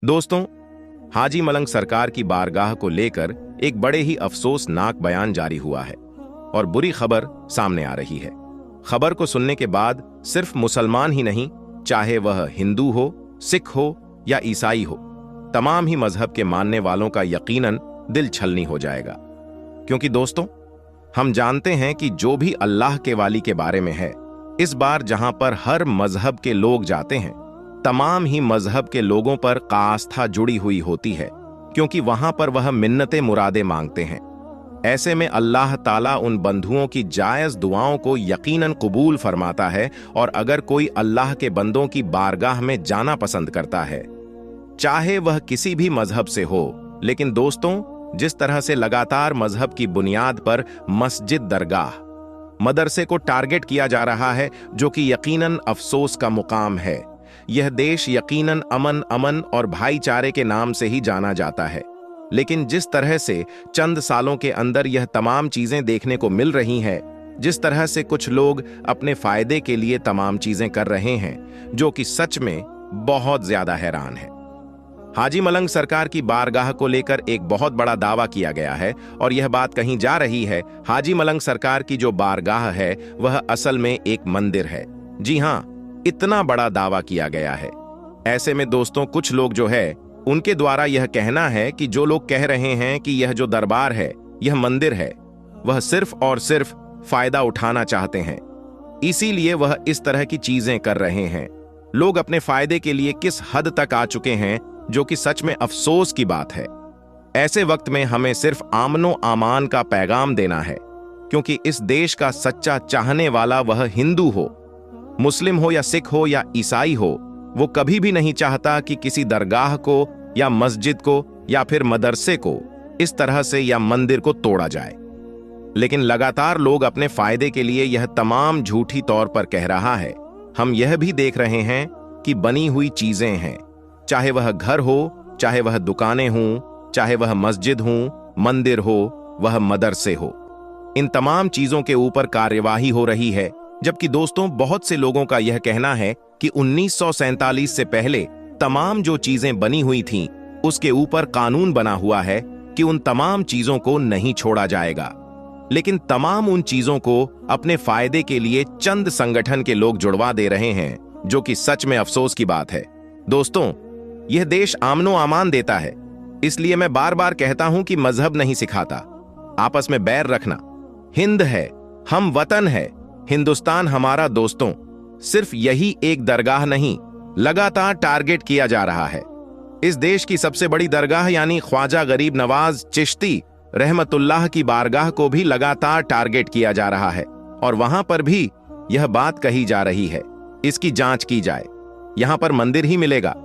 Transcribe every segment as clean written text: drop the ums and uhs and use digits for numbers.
दोस्तों, हाजी मलंग सरकार की बारगाह को लेकर एक बड़े ही अफसोसनाक बयान जारी हुआ है और बुरी खबर सामने आ रही है। खबर को सुनने के बाद सिर्फ मुसलमान ही नहीं, चाहे वह हिंदू हो, सिख हो या ईसाई हो, तमाम ही मजहब के मानने वालों का यकीनन दिल छलनी हो जाएगा। क्योंकि दोस्तों, हम जानते हैं कि जो भी अल्लाह के वाली के बारे में है, इस बार जहां पर हर मजहब के लोग जाते हैं, तमाम ही मजहब के लोगों पर आस्था जुड़ी हुई होती है, क्योंकि वहां पर वह मिन्नतें मुरादे मांगते हैं। ऐसे में अल्लाह ताला उन बंधुओं की जायज दुआओं को यकीनन कबूल फरमाता है। और अगर कोई अल्लाह के बंदों की बारगाह में जाना पसंद करता है, चाहे वह किसी भी मजहब से हो, लेकिन दोस्तों, जिस तरह से लगातार मजहब की बुनियाद पर मस्जिद, दरगाह, मदरसे को टारगेट किया जा रहा है, जो कि यकीनन अफसोस का मुकाम है। यह देश यकीनन अमन और भाईचारे के नाम से ही जाना जाता है, लेकिन जिस तरह से चंद सालों के अंदर यह तमाम चीजें देखने को मिल रही हैं, जिस तरह से कुछ लोग अपने फायदे के लिए तमाम चीजें कर रहे हैं, जो कि सच में बहुत ज्यादा हैरान है। हाजी मलंग सरकार की बारगाह को लेकर एक बहुत बड़ा दावा किया गया है और यह बात कहीं जा रही है, हाजी मलंग सरकार की जो बारगाह है वह असल में एक मंदिर है। जी हां, इतना बड़ा दावा किया गया है। ऐसे में दोस्तों, कुछ लोग जो है उनके द्वारा यह कहना है कि जो लोग कह रहे हैं कि यह जो दरबार है, यह मंदिर है, वह सिर्फ और सिर्फ फायदा उठाना चाहते हैं, इसीलिए वह इस तरह की चीजें कर रहे हैं। लोग अपने फायदे के लिए किस हद तक आ चुके हैं, जो कि सच में अफसोस की बात है। ऐसे वक्त में हमें सिर्फ आमनो आमान का पैगाम देना है, क्योंकि इस देश का सच्चा चाहने वाला वह हिंदू हो, मुस्लिम हो या सिख हो या ईसाई हो, वो कभी भी नहीं चाहता कि किसी दरगाह को या मस्जिद को या फिर मदरसे को इस तरह से या मंदिर को तोड़ा जाए। लेकिन लगातार लोग अपने फायदे के लिए यह तमाम झूठी तौर पर कह रहा है। हम यह भी देख रहे हैं कि बनी हुई चीजें हैं, चाहे वह घर हो, चाहे वह दुकानें हों, चाहे वह मस्जिद हो, मंदिर हो, वह मदरसे हो, इन तमाम चीजों के ऊपर कार्यवाही हो रही है। जबकि दोस्तों, बहुत से लोगों का यह कहना है कि 1947 से पहले तमाम जो चीजें बनी हुई थीं, उसके ऊपर कानून बना हुआ है कि उन तमाम चीजों को नहीं छोड़ा जाएगा। लेकिन तमाम उन चीजों को अपने फायदे के लिए चंद संगठन के लोग जुड़वा दे रहे हैं, जो कि सच में अफसोस की बात है। दोस्तों, यह देश आमनो आमान देता है, इसलिए मैं बार बार कहता हूं कि मजहब नहीं सिखाता आपस में बैर रखना। हिंद है, हम वतन है, हिंदुस्तान हमारा। दोस्तों, सिर्फ यही एक दरगाह नहीं, लगातार टारगेट किया जा रहा है। इस देश की सबसे बड़ी दरगाह यानी ख्वाजा गरीब नवाज चिश्ती रहमतुल्लाह की बारगाह को भी लगातार टारगेट किया जा रहा है और वहां पर भी यह बात कही जा रही है, इसकी जांच की जाए, यहां पर मंदिर ही मिलेगा।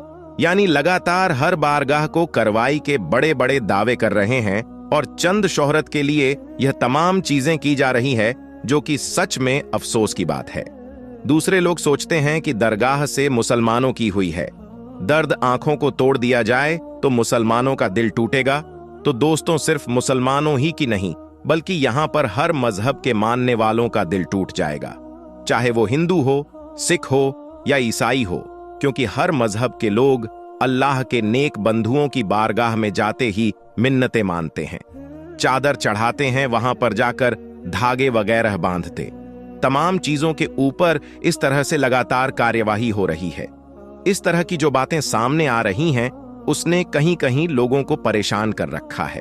यानी लगातार हर बारगाह को कार्रवाई के बड़े बड़े दावे कर रहे हैं और चंद शोहरत के लिए यह तमाम चीजें की जा रही है, जो कि सच में अफसोस की बात है। दूसरे लोग सोचते हैं कि दरगाह से मुसलमानों की हुई है, दर्द आंखों को तोड़ दिया जाए तो मुसलमानों का दिल टूटेगा। तो दोस्तों, सिर्फ मुसलमानों ही की नहीं, बल्कि यहां पर हर मजहब के मानने वालों का दिल टूट जाएगा, चाहे वो हिंदू हो, सिख हो या ईसाई हो, क्योंकि हर मजहब के लोग अल्लाह के नेक बंधुओं की बारगाह में जाते ही मिन्नतें मानते हैं, चादर चढ़ाते हैं, वहां पर जाकर धागे वगैरह बांधते। तमाम चीजों के ऊपर इस तरह से लगातार कार्यवाही हो रही है। इस तरह की जो बातें सामने आ रही हैं, उसने कहीं कहीं लोगों को परेशान कर रखा है।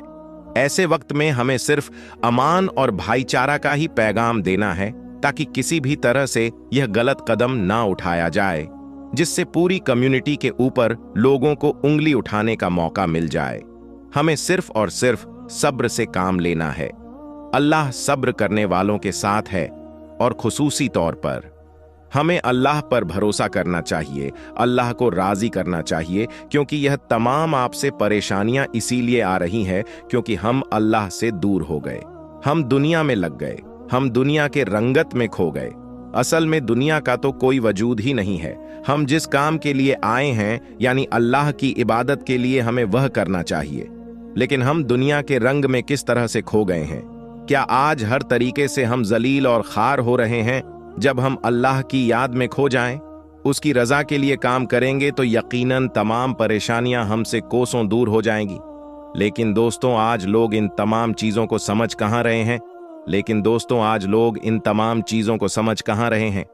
ऐसे वक्त में हमें सिर्फ अमान और भाईचारा का ही पैगाम देना है, ताकि किसी भी तरह से यह गलत कदम ना उठाया जाए, जिससे पूरी कम्युनिटी के ऊपर लोगों को उंगली उठाने का मौका मिल जाए। हमें सिर्फ और सिर्फ सब्र से काम लेना है। अल्लाह सब्र करने वालों के साथ है और खुसूसी तौर पर हमें अल्लाह पर भरोसा करना चाहिए, अल्लाह को राजी करना चाहिए, क्योंकि यह तमाम आपसे परेशानियां इसीलिए आ रही हैं क्योंकि हम अल्लाह से दूर हो गए, हम दुनिया में लग गए, हम दुनिया के रंगत में खो गए। असल में दुनिया का तो कोई वजूद ही नहीं है। हम जिस काम के लिए आए हैं, यानी अल्लाह की इबादत के लिए, हमें वह करना चाहिए। लेकिन हम दुनिया के रंग में किस तरह से खो गए हैं। क्या आज हर तरीके से हम जलील और खार हो रहे हैं जब हम अल्लाह की याद में खो जाएं? उसकी रजा के लिए काम करेंगे तो यकीनन तमाम परेशानियां हमसे कोसों दूर हो जाएंगी। लेकिन दोस्तों आज लोग इन तमाम चीजों को समझ कहाँ रहे हैं लेकिन दोस्तों आज लोग इन तमाम चीजों को समझ कहाँ रहे हैं।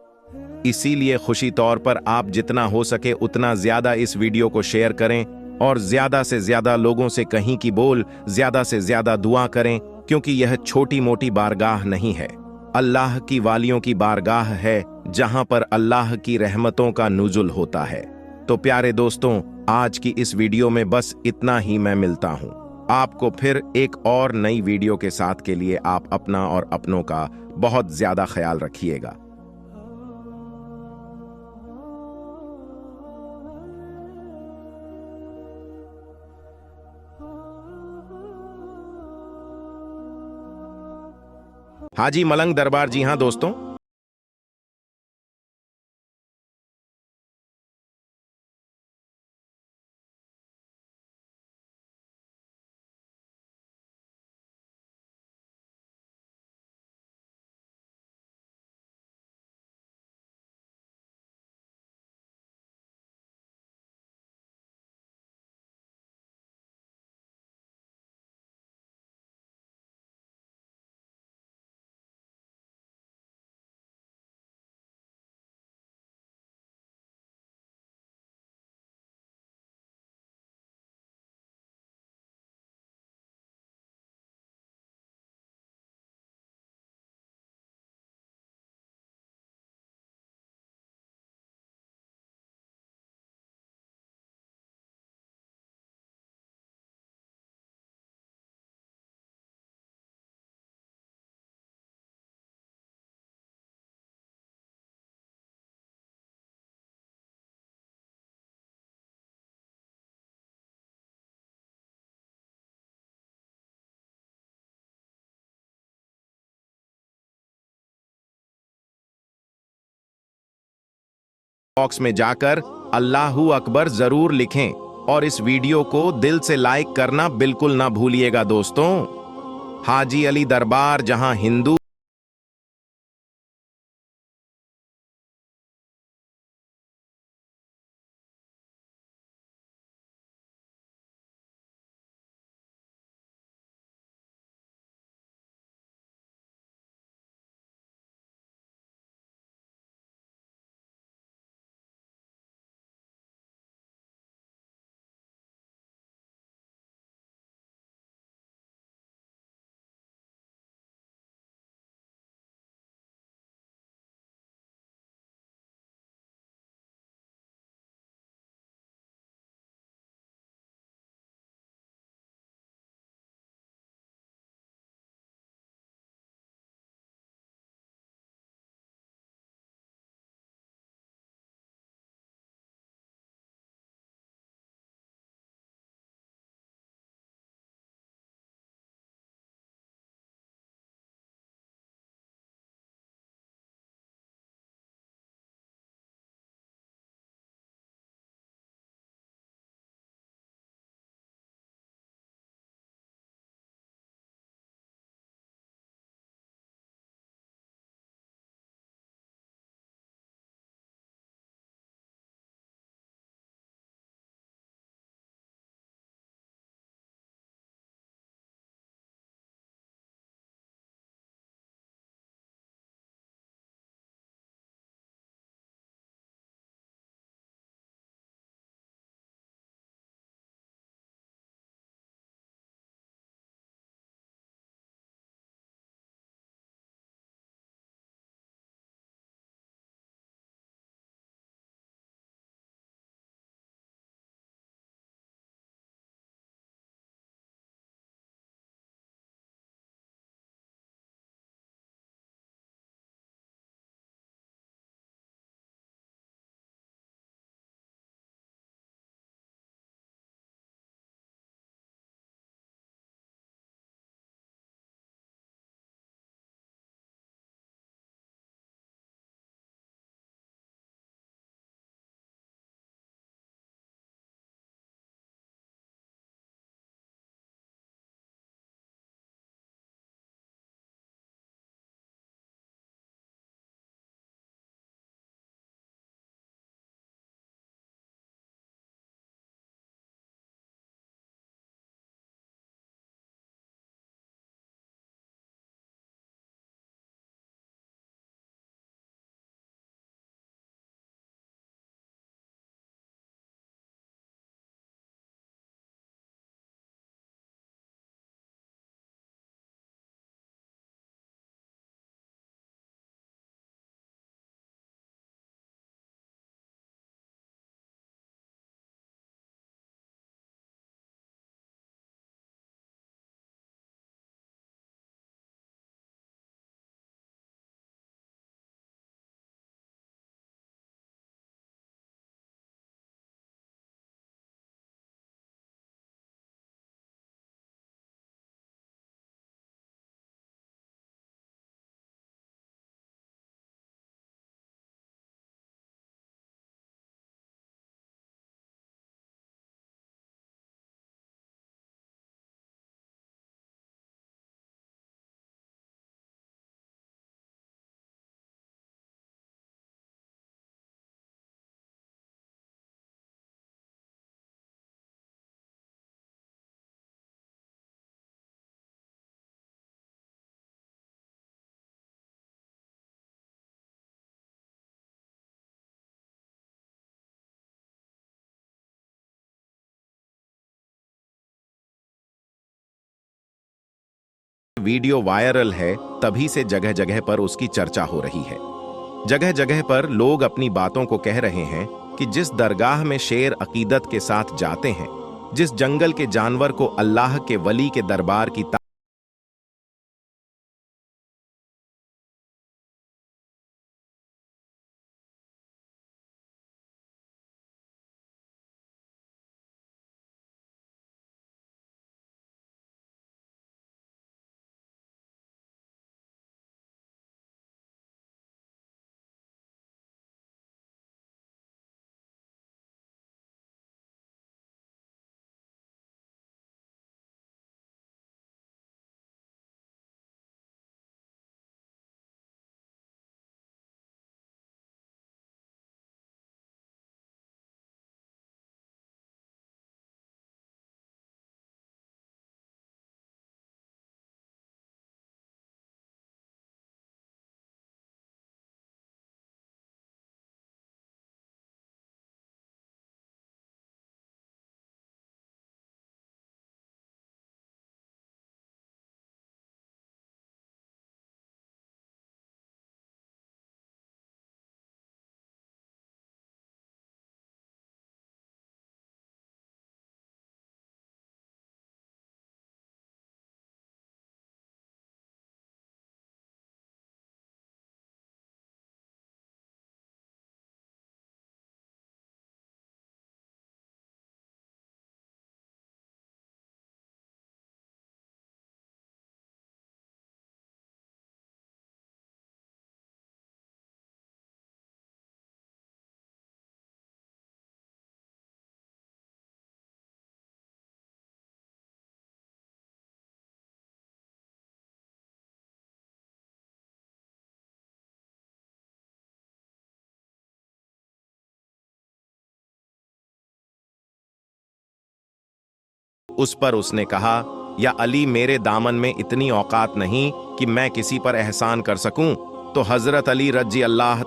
इसीलिए खुशी तौर पर आप जितना हो सके उतना ज्यादा इस वीडियो को शेयर करें और ज्यादा से ज्यादा लोगों से कहीं की बोल ज्यादा से ज्यादा दुआ करें, क्योंकि यह छोटी मोटी बारगाह नहीं है, अल्लाह की वालियों की बारगाह है जहां पर अल्लाह की रहमतों का नुजुल होता है। तो प्यारे दोस्तों आज की इस वीडियो में बस इतना ही। मैं मिलता हूं आपको फिर एक और नई वीडियो के साथ। के लिए आप अपना और अपनों का बहुत ज्यादा ख्याल रखिएगा। हाजी मलंग दरबार, जी हां दोस्तों। बॉक्स में जाकर अल्लाहू अकबर जरूर लिखें और इस वीडियो को दिल से लाइक करना बिल्कुल ना भूलिएगा दोस्तों। हाजी अली दरबार, जहां हिंदू वीडियो वायरल है, तभी से जगह जगह पर उसकी चर्चा हो रही है। जगह जगह पर लोग अपनी बातों को कह रहे हैं कि जिस दरगाह में शेर अकीदत के साथ जाते हैं, जिस जंगल के जानवर को अल्लाह के वली के दरबार की उस पर उसने कहा, या अली, मेरे दामन में इतनी औकात नहीं कि मैं किसी पर एहसान कर सकूं। तो हजरत अली रजी अल्लाह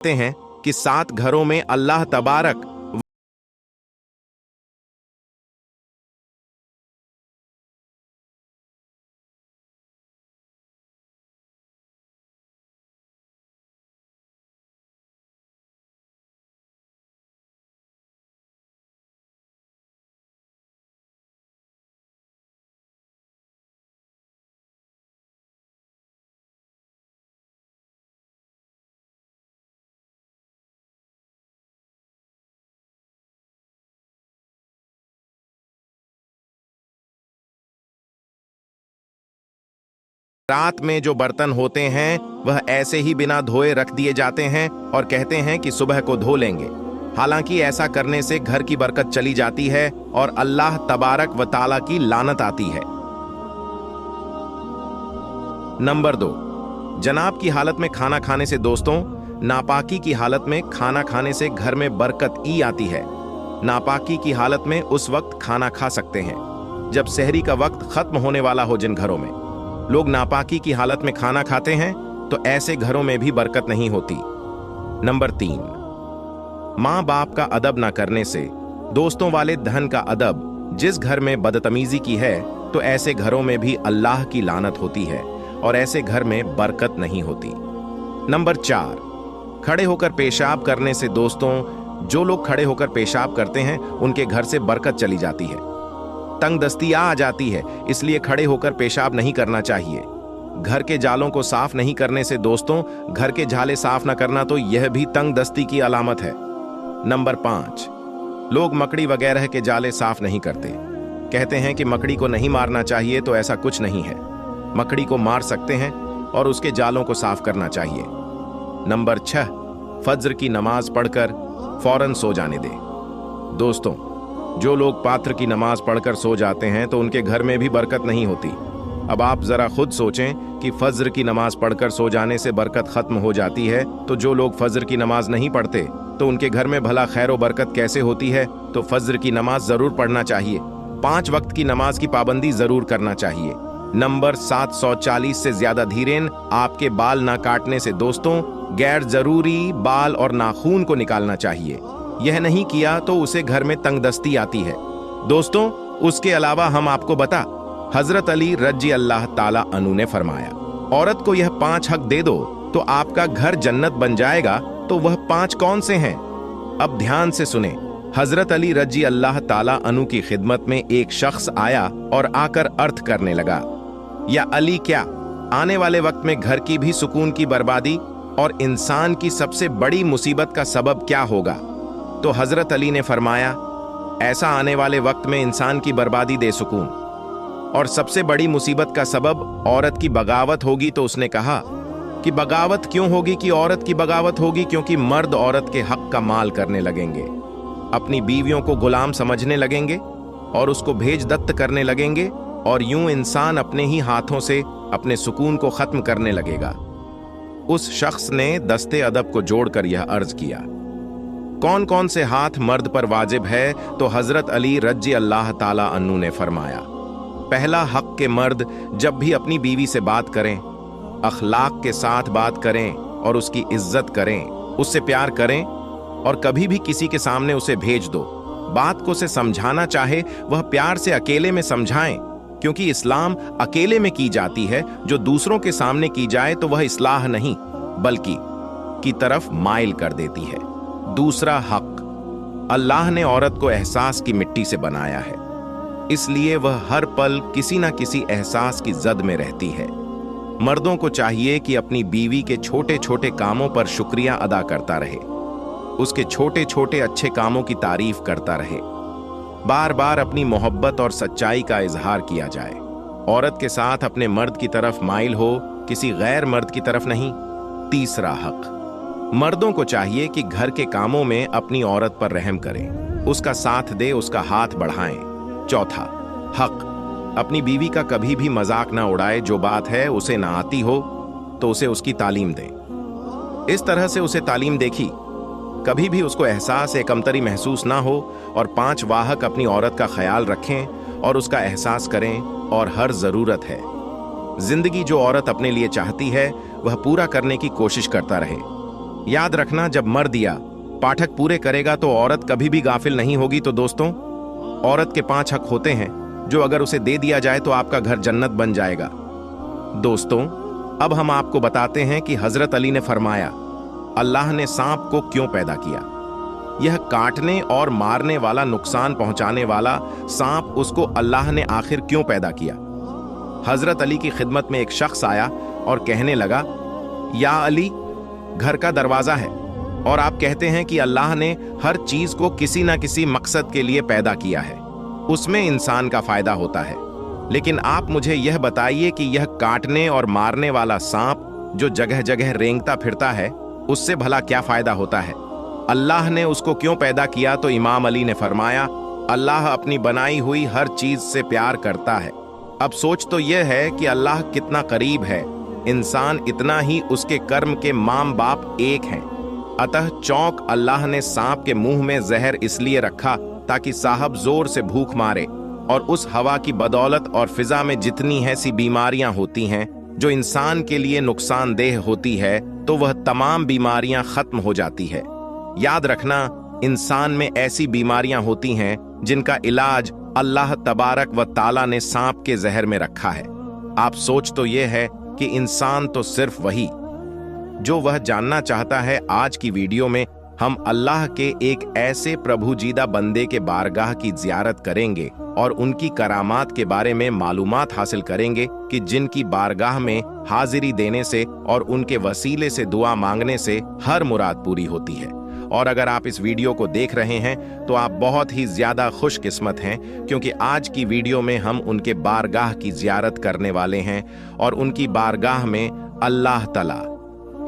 कहते हैं कि 7 घरों में अल्लाह तबारक रात में जो बर्तन होते हैं वह ऐसे ही बिना धोए रख दिए जाते हैं और कहते हैं कि सुबह को धो लेंगे। हालांकि ऐसा करने से घर की बरकत चली जाती है और अल्लाह तबारक व ताला की लानत आती है। नंबर 2, जनाब की हालत में खाना खाने से दोस्तों, नापाकी की हालत में खाना खाने से घर में बरकत ई आती है। नापाकी की हालत में उस वक्त खाना खा सकते हैं जब सहरी का वक्त खत्म होने वाला हो। जिन घरों में लोग नापाकी की हालत में खाना खाते हैं तो ऐसे घरों में भी बरकत नहीं होती। नंबर 3, माँ बाप का अदब ना करने से, दोस्तों वाले धन का अदब जिस घर में बदतमीजी की है तो ऐसे घरों में भी अल्लाह की लानत होती है और ऐसे घर में बरकत नहीं होती। नंबर 4, खड़े होकर पेशाब करने से दोस्तों, जो लोग खड़े होकर पेशाब करते हैं उनके घर से बरकत चली जाती है, तंगदस्ती आ जाती है, इसलिए खड़े होकर पेशाब नहीं करना चाहिए। घर के जालों को साफ नहीं करने से दोस्तों, घर के झाले साफ न करना तो यह भी तंगदस्ती की अलामत है। नंबर 5, लोग मकड़ी वगैरह के जाले साफ नहीं करते। कहते हैं कि मकड़ी को नहीं मारना चाहिए, तो ऐसा कुछ नहीं है। मकड़ी को मार सकते हैं और उसके जालों को साफ करना चाहिए। नंबर 6, फज्र की नमाज पढ़कर फौरन सो जाने दे। दोस्तों, जो लोग पात्र की नमाज पढ़कर सो जाते हैं तो उनके घर में भी बरकत नहीं होती। अब आप जरा खुद सोचें कि फज्र की नमाज पढ़कर सो जाने से बरकत खत्म हो जाती है, तो जो लोग फज्र की नमाज नहीं पढ़ते तो उनके घर में भला खैर व बरकत कैसे होती है। तो फज्र की नमाज जरूर पढ़ना चाहिए। 5 वक्त की नमाज की पाबंदी जरूर करना चाहिए। नंबर 740 से ज्यादा धीरेन आपके बाल ना काटने से दोस्तों गैर जरूरी बाल और नाखून को निकालना चाहिए। यह नहीं किया तो उसे घर में तंगदस्ती आती है। दोस्तों, उसके अलावा हम आपको बता, हजरत अली रजी अल्लाह ताला अन्हु ने फरमाया, औरत को यह 5 हक दे दो तो आपका घर जन्नत बन जाएगा। तो वह 5 कौन से हैं? अब ध्यान से सुने। हजरत अली रजी अल्लाह ताला अन्हु की खिदमत में एक शख्स आया और आकर अर्थ करने लगा, या अली, क्या आने वाले वक्त में घर की भी सुकून की बर्बादी और इंसान की सबसे बड़ी मुसीबत का सबब क्या होगा? तो हजरत अली ने फरमाया, ऐसा आने वाले वक्त में इंसान की बर्बादी दे सुकून और सबसे बड़ी मुसीबत का सबब औरत की बगावत होगी। तो उसने कहा कि बगावत क्यों होगी? कि औरत की बगावत होगी क्योंकि मर्द औरत के हक का माल करने लगेंगे, अपनी बीवियों को गुलाम समझने लगेंगे और उसको भेज दत्त करने लगेंगे, और यूं इंसान अपने ही हाथों से अपने सुकून को खत्म करने लगेगा। उस शख्स ने दस्ते अदब को जोड़कर यह अर्ज किया, कौन कौन से हाथ मर्द पर वाजिब है? तो हजरत अली रजी अल्लाह ताला अन्हु ने फरमाया, पहला हक के मर्द जब भी अपनी बीवी से बात करें, अखलाक के साथ बात करें और उसकी इज्जत करें, उससे प्यार करें, और कभी भी किसी के सामने उसे भेज दो। बात को उसे समझाना चाहे वह प्यार से अकेले में समझाएं, क्योंकि इस्लाम अकेले में की जाती है। जो दूसरों के सामने की जाए तो वह इस्लाह नहीं बल्कि की तरफ माइल कर देती है। दूसरा हक, अल्लाह ने औरत को एहसास की मिट्टी से बनाया है, इसलिए वह हर पल किसी न किसी एहसास की जद में रहती है। मर्दों को चाहिए कि अपनी बीवी के छोटे छोटे कामों पर शुक्रिया अदा करता रहे, उसके छोटे छोटे अच्छे कामों की तारीफ करता रहे, बार बार अपनी मोहब्बत और सच्चाई का इजहार किया जाए। औरत के साथ अपने मर्द की तरफ माइल हो, किसी गैर मर्द की तरफ नहीं। तीसरा हक, मर्दों को चाहिए कि घर के कामों में अपनी औरत पर रहम करें, उसका साथ दे, उसका हाथ बढ़ाएं। चौथा हक, अपनी बीवी का कभी भी मजाक ना उड़ाए, जो बात है उसे ना आती हो तो उसे उसकी तालीम दें। इस तरह से उसे तालीम देखी, कभी भी उसको एहसास कमतरी महसूस ना हो। और 5 वाहक अपनी औरत का ख्याल रखें और उसका एहसास करें, और हर जरूरत है जिंदगी जो औरत अपने लिए चाहती है वह पूरा करने की कोशिश करता रहे। याद रखना, जब मर्द या पाठक पूरे करेगा तो औरत कभी भी गाफिल नहीं होगी। तो दोस्तों, औरत के 5 हक होते हैं जो अगर उसे दे दिया जाए तो आपका घर जन्नत बन जाएगा। दोस्तों, अब हम आपको बताते हैं कि हजरत अली ने फरमाया, अल्लाह ने सांप को क्यों पैदा किया। यह काटने और मारने वाला, नुकसान पहुंचाने वाला सांप, उसको अल्लाह ने आखिर क्यों पैदा किया? हजरत अली की खिदमत में एक शख्स आया और कहने लगा, या अली, घर का दरवाजा है और आप कहते हैं कि अल्लाह ने हर चीज को किसी ना किसी मकसद के लिए पैदा किया है, उसमें इंसान का फायदा होता है, लेकिन आप मुझे यह बताइए कि यह काटने और मारने वाला सांप जो जगह जगह रेंगता फिरता है, उससे भला क्या फायदा होता है? अल्लाह ने उसको क्यों पैदा किया? तो इमाम अली ने फरमाया, अल्लाह अपनी बनाई हुई हर चीज से प्यार करता है। अब सोच तो यह है कि अल्लाह कितना करीब है, इंसान इतना ही उसके कर्म के माम बाप एक हैं। अतः चौंक, अल्लाह ने सांप के मुंह में जहर इसलिए रखा ताकि साहब जोर से भूख मारे, और उस हवा की बदौलत और फिजा में जितनी ऐसी बीमारियां होती हैं जो इंसान के लिए नुकसानदेह होती है, तो वह तमाम बीमारियां खत्म हो जाती है। याद रखना, इंसान में ऐसी बीमारियां होती हैं जिनका इलाज अल्लाह तबारक व ताला ने सांप के जहर में रखा है। आप सोच तो यह है कि इंसान तो सिर्फ वही जो वह जानना चाहता है। आज की वीडियो में हम अल्लाह के एक ऐसे प्रभुजीदा बंदे के बारगाह की जियारत करेंगे और उनकी करामात के बारे में मालूमात हासिल करेंगे कि जिनकी बारगाह में हाजिरी देने से और उनके वसीले से दुआ मांगने से हर मुराद पूरी होती है। और अगर आप इस वीडियो को देख रहे हैं तो आप बहुत ही ज्यादा खुशकिस्मत हैं, क्योंकि आज की वीडियो में हम उनके बारगाह की जियारत करने वाले हैं और उनकी बारगाह में अल्लाह तआला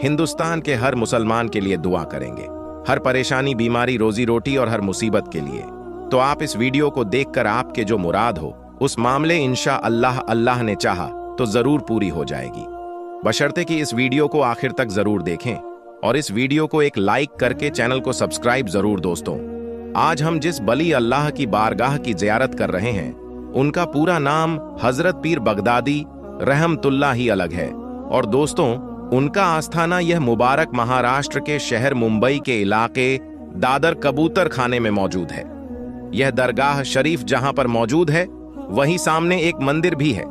हिंदुस्तान के हर मुसलमान के लिए दुआ करेंगे, हर परेशानी, बीमारी, रोजी रोटी और हर मुसीबत के लिए। तो आप इस वीडियो को देखकर आपके जो मुराद हो उस मामले इंशा अल्लाह अल्लाह ने चाहा तो जरूर पूरी हो जाएगी। बशर्ते कि इस वीडियो को आखिर तक जरूर देखें और इस वीडियो को एक लाइक करके चैनल को सब्सक्राइब जरूर। दोस्तों, आज हम जिस बली अल्लाह की बारगाह की जियारत कर रहे हैं उनका पूरा नाम हजरत पीर बगदादी रहमतुल्लाह ही अलग है। और दोस्तों, उनका आस्थाना यह मुबारक महाराष्ट्र के शहर मुंबई के इलाके दादर कबूतर खाने में मौजूद है। यह दरगाह शरीफ जहां पर मौजूद है वहीं सामने एक मंदिर भी है।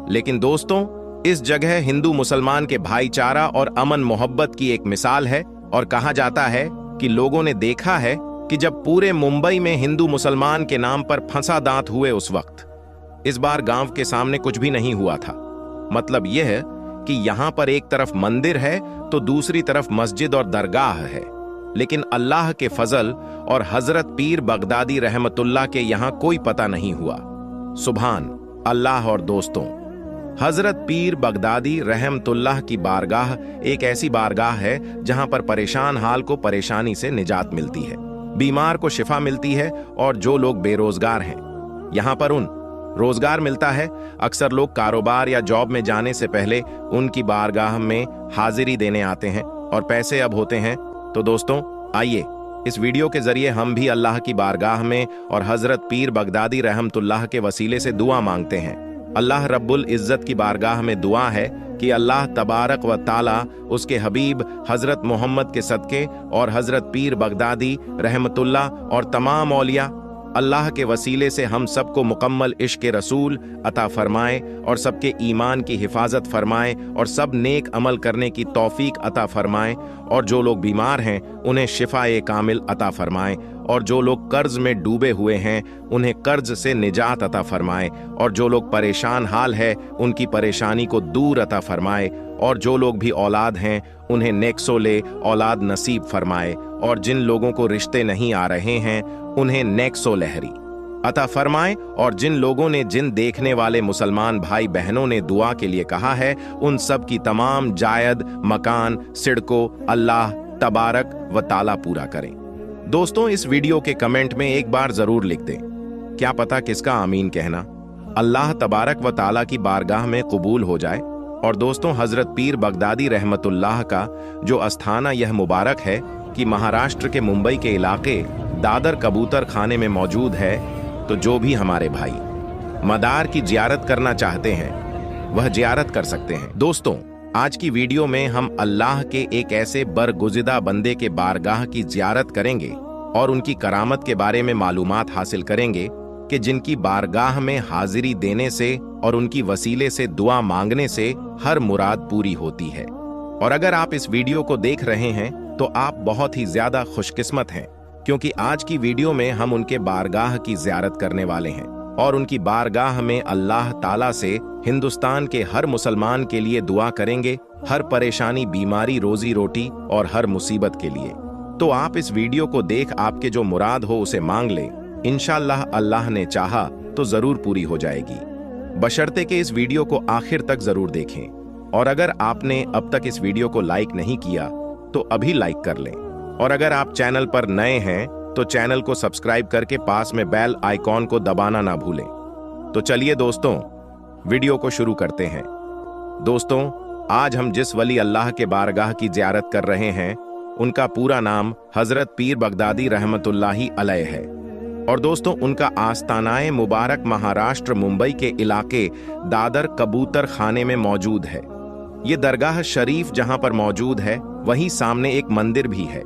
लेकिन दोस्तों, इस जगह हिंदू मुसलमान के भाईचारा और अमन मोहब्बत की एक मिसाल है। और कहा जाता है कि लोगों ने देखा है कि जब पूरे मुंबई में हिंदू मुसलमान के नाम पर फंसा दांत हुए उस वक्त इस बार गांव के सामने कुछ भी नहीं हुआ था। मतलब यह है कि यहां पर एक तरफ मंदिर है तो दूसरी तरफ मस्जिद और दरगाह है, लेकिन अल्लाह के फजल और हजरत पीर बगदादी रहमतुल्लाह के यहां कोई पता नहीं हुआ। सुभान अल्लाह। और दोस्तों, हजरत पीर बगदादी रहमतुल्लाह की बारगाह एक ऐसी बारगाह है जहां पर परेशान हाल को परेशानी से निजात मिलती है, बीमार को शिफा मिलती है और जो लोग बेरोजगार हैं यहां पर उन रोजगार मिलता है। अक्सर लोग कारोबार या जॉब में जाने से पहले उनकी बारगाह में हाजिरी देने आते हैं और पैसे अब होते हैं। तो दोस्तों, आइए इस वीडियो के जरिए हम भी अल्लाह की बारगाह में और हजरत पीर बगदादी रहमतुल्लाह के वसीले से दुआ मांगते हैं। अल्लाह रब्बुल इज्जत की बारगाह में दुआ है कि अल्लाह तबारक व ताला उसके हबीब हजरत मोहम्मद के सदके और हजरत पीर बगदादी रहमतुल्लाह और तमाम औलिया अल्लाह के वसीले से हम सबको मुकम्मल इश्क रसूल अता फरमाए और सबके ईमान की हिफाजत फरमाए और सब नेक अमल करने की तौफीक अता फरमाए। और जो लोग बीमार हैं उन्हें शिफाए कामिल अता फरमाए और जो लोग कर्ज में डूबे हुए हैं उन्हें कर्ज से निजात अता फरमाए और जो लोग परेशान हाल है उनकी परेशानी को दूर अता फरमाए और जो लोग भी औलाद हैं उन्हें नेक्सोले औलाद नसीब फरमाए और जिन लोगों को रिश्ते नहीं आ रहे हैं उन्हें नेक्सो लहरी अता फरमाए और जिन लोगों ने जिन देखने वाले मुसलमान भाई बहनों ने दुआ के लिए कहा है उन सब की तमाम जायद मकान सिड़को अल्लाह तबारक व ताला पूरा करें। दोस्तों, इस वीडियो के कमेंट में एक बार जरूर लिख दें, क्या पता किसका आमीन कहना अल्लाह तबारक व ताला की बारगाह में कबूल हो जाए। और दोस्तों, हजरत पीर बगदादी रहमतुल्लाह का जो आस्थाना यह मुबारक है कि महाराष्ट्र के मुंबई के इलाके दादर कबूतर खाने में मौजूद है। तो जो भी हमारे भाई मदार की जियारत करना चाहते हैं वह जियारत कर सकते हैं। दोस्तों, आज की वीडियो में हम अल्लाह के एक ऐसे बरगुज़िदा बंदे के बारगाह की जियारत करेंगे और उनकी करामत के बारे में मालूमात हासिल करेंगे कि जिनकी बारगाह में हाजिरी देने से और उनकी वसीले से दुआ मांगने से हर मुराद पूरी होती है। और अगर आप इस वीडियो को देख रहे हैं तो आप बहुत ही ज्यादा खुशकिस्मत हैं, क्योंकि आज की वीडियो में हम उनके बारगाह की जियारत करने वाले हैं और उनकी बारगाह में अल्लाह ताला से हिंदुस्तान के हर मुसलमान के लिए दुआ करेंगे, हर परेशानी, बीमारी, रोजी रोटी और हर मुसीबत के लिए। तो आप इस वीडियो को देख आपके जो मुराद हो उसे मांग लें, इंशाअल्लाह अल्लाह ने चाहा तो जरूर पूरी हो जाएगी। बशर्ते कि इस वीडियो को आखिर तक जरूर देखें। और अगर आपने अब तक इस वीडियो को लाइक नहीं किया तो अभी लाइक कर लें। और अगर आप चैनल पर नए हैं तो चैनल को सब्सक्राइब करके पास में बेल आइकॉन को दबाना ना भूलें। तो चलिए दोस्तों, वीडियो को शुरू करते हैं। दोस्तों, आज हम जिस वली अल्लाह के बारगाह की जियारत कर रहे हैं उनका पूरा नाम हजरत पीर बगदादी रहमतुल्लाही अलैह है। और दोस्तों, उनका आस्तानाए मुबारक महाराष्ट्र मुंबई के इलाके दादर कबूतर खाने में मौजूद है। ये दरगाह शरीफ जहां पर मौजूद है वहीं सामने एक मंदिर भी है।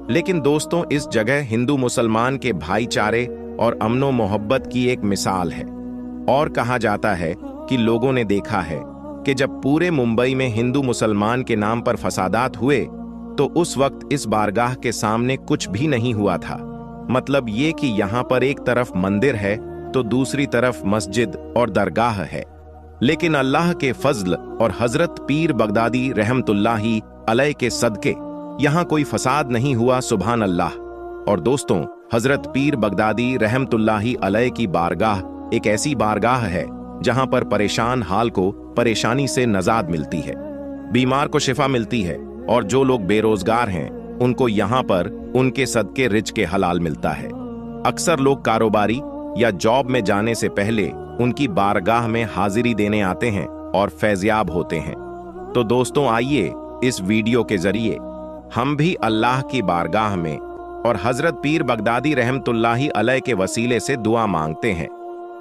लेकिन दोस्तों, इस जगह हिंदू मुसलमान के भाईचारे और अमनो मोहब्बत की एक मिसाल है। और कहा जाता है कि लोगों ने देखा है कि जब पूरे मुंबई में हिंदू मुसलमान के नाम पर फसादात हुए तो उस वक्त इस बारगाह के सामने कुछ भी नहीं हुआ था। मतलब ये कि यहाँ पर एक तरफ मंदिर है तो दूसरी तरफ मस्जिद और दरगाह है। लेकिन अल्लाह के फजल और हजरत पीर बगदादी रहमतुल्लाही अलैह के सदके यहाँ कोई फसाद नहीं हुआ। सुभान अल्लाह। और दोस्तों, हजरत पीर बगदादी रहमतुल्लाही अलैह की बारगाह एक ऐसी बारगाह है जहां पर परेशान हाल को परेशानी से नजात मिलती है, बीमार को शिफा मिलती है और जो लोग बेरोजगार हैं उनको यहाँ पर उनके सदके रिज़्क़ के हलाल मिलता है। अक्सर लोग कारोबारी या जॉब में जाने से पहले उनकी बारगाह में हाजिरी देने आते हैं और फैज़याब होते हैं। तो दोस्तों, आइए इस वीडियो के जरिए हम भी अल्लाह की बारगाह में और हजरत पीर बगदादी रहमतुल्लाही अलैह के वसीले से दुआ मांगते हैं।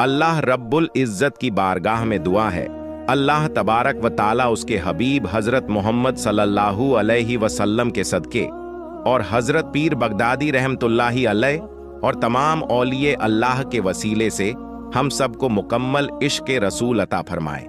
अल्लाह रब्बुल इज्जत की बारगाह में दुआ है, अल्लाह तबारक व ताला उसके हबीब हजरत मोहम्मद सल्लल्लाहु अलैहि वसल्लम के सदके और हजरत पीर बगदादी रहमतुल्लाही अलैह और तमाम औलिये अल्लाह के वसीले से हम सबको मुकम्मल इश्क़ रसूल अता फरमाए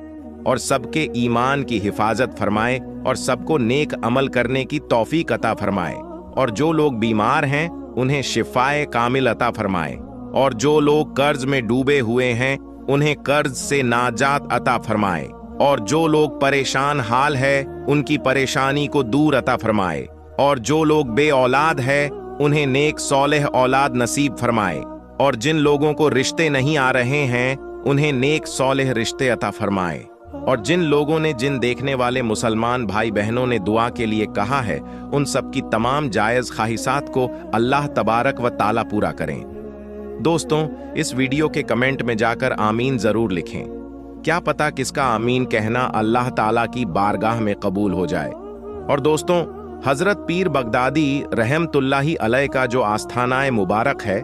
और सबके ईमान की हिफाजत फरमाए और सबको नेक अमल करने की तौफीक अता फरमाए और जो लोग बीमार हैं उन्हें शिफाए कामिल अता फरमाए और जो लोग कर्ज में डूबे हुए हैं उन्हें कर्ज से नाजात अता फरमाए और जो लोग परेशान हाल है उनकी परेशानी को दूर अता फरमाए और जो लोग बे औलाद है उन्हें नेक सौलेह औलाद नसीब फरमाए और जिन लोगों को रिश्ते नहीं आ रहे हैं उन्हें नेक सौलेह रिश्ते अता फरमाए और जिन लोगों ने जिन देखने वाले मुसलमान भाई बहनों ने दुआ के लिए कहा है उन सब की तमाम जायज़ ख्वाहिशात को अल्लाह तबारक व ताला पूरा करें। दोस्तों, इस वीडियो के कमेंट में जाकर आमीन जरूर लिखें। क्या पता किसका आमीन कहना अल्लाह ताला की बारगाह में कबूल हो जाए। और दोस्तों, हजरत पीर बगदादी रहमतुल्लाही अलैह का जो आस्थानाए मुबारक है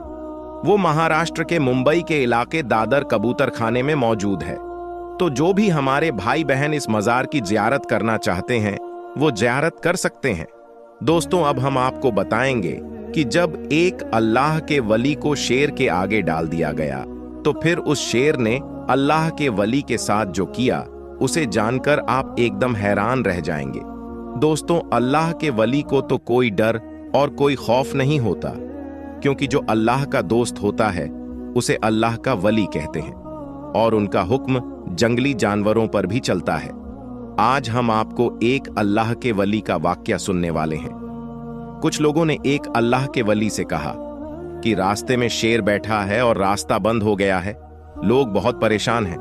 वो महाराष्ट्र के मुंबई के इलाके दादर कबूतर खाने में मौजूद है। तो जो भी हमारे भाई बहन इस मज़ार की ज़ियारत करना चाहते हैं वो ज़ियारत कर सकते हैं। दोस्तों, अब हम आपको बताएंगे कि जब एक अल्लाह के वली को शेर के आगे डाल दिया गया तो फिर उस शेर ने अल्लाह के वली के साथ जो किया उसे जानकर आप एकदम हैरान रह जाएंगे। दोस्तों, अल्लाह के वली को तो कोई डर और कोई खौफ नहीं होता, क्योंकि जो अल्लाह का दोस्त होता है उसे अल्लाह का वली कहते हैं और उनका हुक्म जंगली जानवरों पर भी चलता है। आज हम आपको एक अल्लाह के वली का वाकया सुनने वाले हैं। कुछ लोगों ने एक अल्लाह के वली से कहा कि रास्ते में शेर बैठा है और रास्ता बंद हो गया है, लोग बहुत परेशान हैं।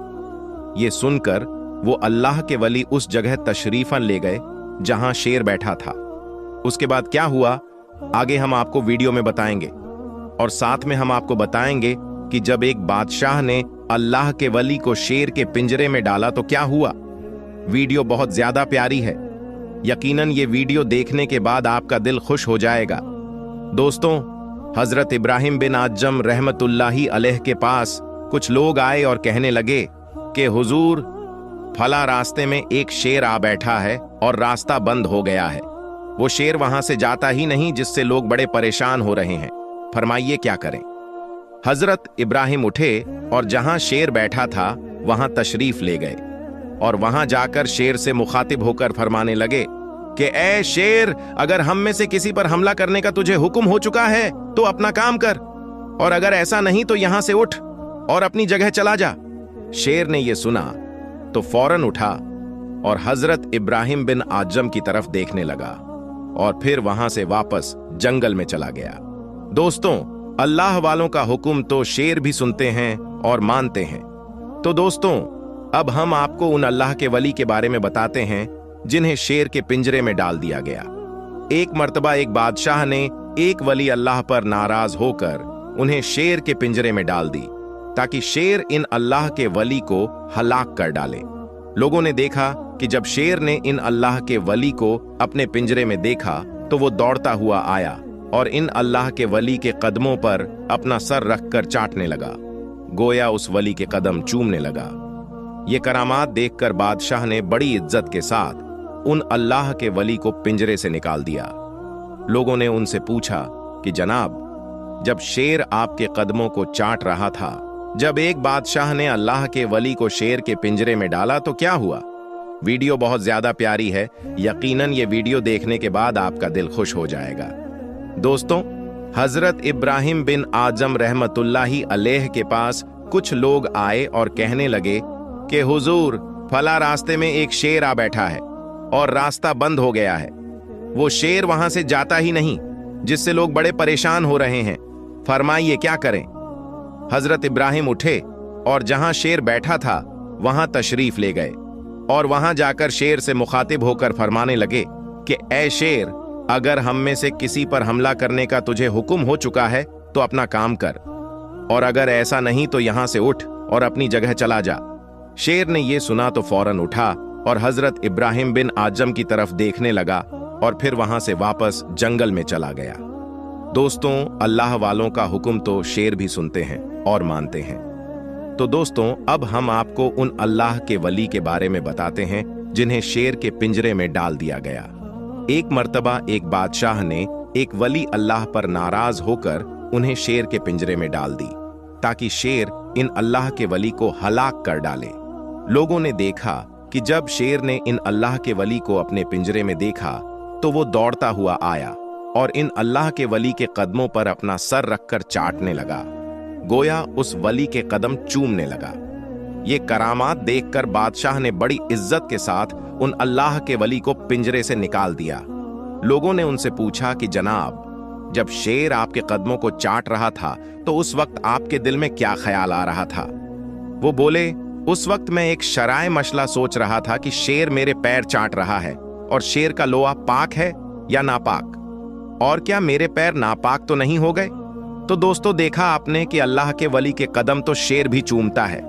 ये सुनकर वो अल्लाह के वली उस जगह तशरीफन ले गए जहां शेर बैठा था। उसके बाद क्या हुआ आगे हम आपको वीडियो में बताएंगे और साथ में हम आपको बताएंगे कि जब एक बादशाह ने अल्लाह के वली को शेर के पिंजरे में डाला तो क्या हुआ। वीडियो बहुत ज्यादा प्यारी है, यकीनन ये वीडियो देखने के बाद आपका दिल खुश हो जाएगा। दोस्तों, हजरत इब्राहिम बिन आजम रहमतुल्लाही अलैह के पास कुछ लोग आए और कहने लगे कि हुजूर, फला रास्ते में एक शेर आ बैठा है और रास्ता बंद हो गया है। वो शेर वहां से जाता ही नहीं, जिससे लोग बड़े परेशान हो रहे हैं, फरमाइए क्या करें। हजरत इब्राहिम उठे और जहां शेर बैठा था वहां तशरीफ ले गए और वहां जाकर शेर से मुखातिब होकर फरमाने लगे कि ए शेर, अगर हम में से किसी पर हमला करने का तुझे हुक्म हो चुका है तो अपना काम कर, और अगर ऐसा नहीं तो यहां से उठ और अपनी जगह चला जा। शेर ने यह सुना तो फौरन उठा और हजरत इब्राहिम बिन आजम की तरफ देखने लगा और फिर वहां से वापस जंगल में चला गया। दोस्तों, अल्लाह वालों का हुक्म तो शेर भी सुनते हैं और मानते हैं। तो दोस्तों, अब हम आपको उन अल्लाह के वली के बारे में बताते हैं जिन्हें शेर के पिंजरे में डाल दिया गया। एक मर्तबा एक बादशाह ने एक वली अल्लाह पर नाराज होकर उन्हें शेर के पिंजरे में डाल दी ताकि शेर इन अल्लाह के वली को हलाक कर डाले। लोगों ने देखा कि जब शेर ने इन अल्लाह के वली को अपने पिंजरे में देखा तो वो दौड़ता हुआ आया और इन अल्लाह के वली के कदमों पर अपना सर रखकर चाटने लगा, गोया उस वली के कदम चूमने लगा। ये करामात देखकर बादशाह ने बड़ी इज्जत के साथ उन अल्लाह के वली को पिंजरे से निकाल दिया। लोगों ने उनसे पूछा कि जनाब, जब शेर आपके कदमों को चाट रहा था, जब एक बादशाह ने अल्लाह के वली को शेर के पिंजरे में डाला तो क्या हुआ। वीडियो बहुत ज्यादा प्यारी है, यकीनन ये वीडियो देखने के बाद आपका दिल खुश हो जाएगा। दोस्तों, हजरत इब्राहिम बिन आजम रहमतुल्लाही अलैह के पास कुछ लोग आए और कहने लगे कि हुजूर, फला रास्ते में एक शेर आ बैठा है और रास्ता बंद हो गया है। वो शेर वहां से जाता ही नहीं, जिससे लोग बड़े परेशान हो रहे हैं, फरमाइए क्या करें। हजरत इब्राहिम उठे और जहां शेर बैठा था वहां तशरीफ ले गए और वहां जाकर शेर से मुखातिब होकर फरमाने लगे कि ऐ शेर, अगर हम में से किसी पर हमला करने का तुझे हुक्म हो चुका है तो अपना काम कर, और अगर ऐसा नहीं तो यहां से उठ और अपनी जगह चला जा। शेर ने यह सुना तो फौरन उठा और हजरत इब्राहिम बिन आजम की तरफ देखने लगा और फिर वहां से वापस जंगल में चला गया। दोस्तों, अल्लाह वालों का हुक्म तो शेर भी सुनते हैं और मानते हैं। तो दोस्तों, अब हम आपको उन अल्लाह के वली के बारे में बताते हैं जिन्हें शेर के पिंजरे में डाल दिया गया। एक मर्तबा एक बादशाह ने एक वली अल्लाह पर नाराज होकर उन्हें शेर के पिंजरे में डाल दी ताकि शेर इन अल्लाह के वली को हलाक कर डाले। लोगों ने देखा कि जब शेर ने इन अल्लाह के वली को अपने पिंजरे में देखा तो वो दौड़ता हुआ आया और इन अल्लाह के वली के कदमों पर अपना सर रखकर चाटने लगा, गोया उस वली के कदम चूमने लगा। ये करामात देखकर बादशाह ने बड़ी इज्जत के साथ उन अल्लाह के वली को पिंजरे से निकाल दिया। लोगों ने उनसे पूछा कि जनाब, जब शेर आपके कदमों को चाट रहा था तो उस वक्त आपके दिल में क्या ख्याल आ रहा था? वो बोले, उस वक्त मैं एक शराय मसला सोच रहा था कि शेर मेरे पैर चाट रहा है और शेर का लोआ पाक है या नापाक, और क्या मेरे पैर नापाक तो नहीं हो गए? तो दोस्तों, देखा आपने कि अल्लाह के वली के कदम तो शेर भी चूमता है।